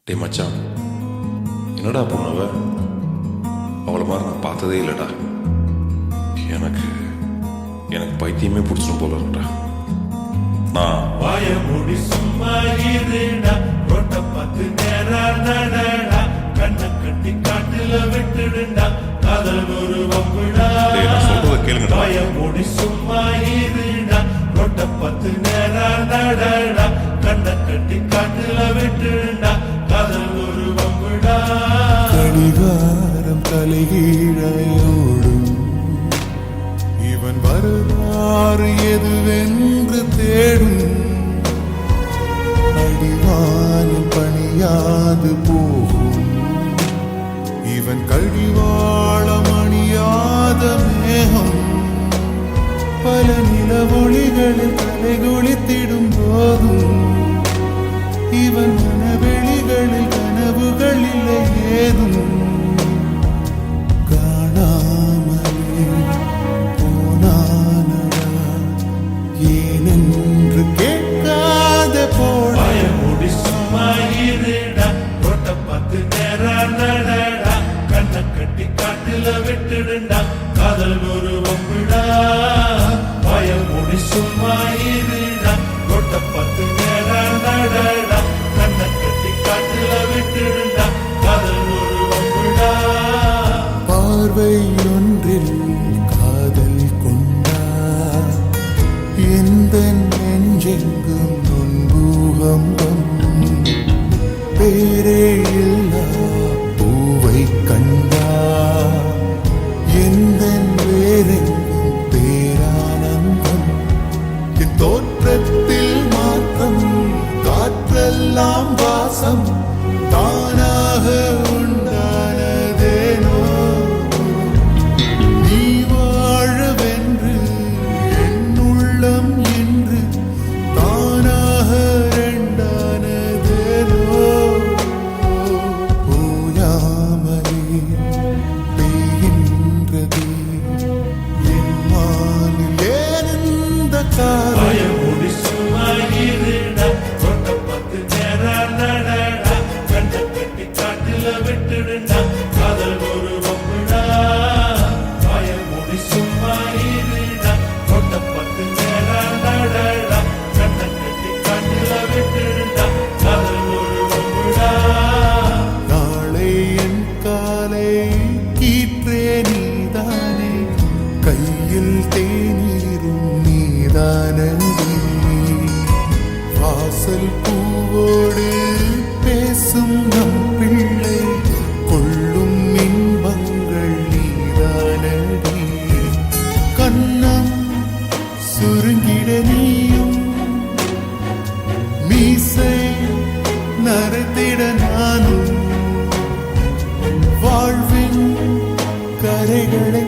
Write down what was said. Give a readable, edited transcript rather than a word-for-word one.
டே மச்சான், என்னடா பொண்ணவ? அவளை மாதிரி நான் பார்த்ததே இல்லைடா. எனக்கு எனக்கு பைத்தியமே பிடிச்சிடும் போல இருக்கா. நான் வாய மூடி சும்மா இருடா, ரோட்ட பார்த்து நேரா நடடா, கண்ணை கட்டி காட்டுல விட்டுடுண்டா, காதல் ஒரு வம்புடா. நான் சொல்றத கேளுங்கடா. வாய மூடி சும்மா இருடா, ரோட்ட பார்த்து நேரா நடடா, கண்ணை கட்டி காட்டுல விட்டுடுண்டா, காதல் ஒரு வம்புடா. கடிகாரம் தலைகீழையோடும் இவன் வரலாறு எதுவென்று தேடும். அடிவானில் பணியாது போகும் இவன் கழிவாளம் அணியாத மேகம். பல நிலவொளிகளில் தலைகுளித்திடும் போதும் இவன் மனவெளிகளில் கனவுகள் இல்லை ஏதும். காணாமலே போனானடா ஏனென்று கேட்காத போட. வாய மூடி சும்மா இருடா, ரோட்ட பார்த்து நேரா நடடா, கண்ணை கட்டி காட்டுல விட்டுடுண்டா, காதல் ஒரு வம்புடா. வாய மூடி சும்மா இருடா, ரோட்ட பார்த்து நேரா நடடா, கண்ணை கட்டி காட்டுல விட்டுடுண்டா, காதல் ஒரு வம்புடா. பார்வை ஒன்றில் காதல் கொண்டா எந்த நெஞ்செங்கும் நொன்பூகம்பம். பேரே இல்லா பூவை கண்டா எந்த வேறெங்கும் பேரானந்தம். என் தோற்றத்தில் மாற்றம், காற்றெல்லாம் வாசம் தானாக உண்டானதேனோ. நீ வாழவென்று என் உள்ளம் என்று தானாக இரண்டானதேனோ. ஓயாமலே பெய்கின்றது என் மானில் ஏனெந்த காதல். வாய மூடி சும்மா இருடா, ரோட்ட பார்த்து நேரா நடடா, கண்ணை கட்டி காட்டுல விட்டுடுண்டா, காதல் ஒரு வம்புடா. வாய மூடி சும்மா இருடா, ரோட்ட பார்த்து நேரா நடடா, கண்ணை கட்டி காட்டுல விட்டுடுண்டா, காதல் ஒரு வம்புடா. நாளை என் காலை கீற்றே நீதானே, கையில் தேநீரும் நீதானடி. வாசல் பூவோடு பேசும் நம் பிள்ளை கொள்ளும் இன்பங்கள் நீதானடி. கண்ணம் சுருங்கிட நீயும் மீசை நரைத்திட நானும் வாழ்வின் கரைகளை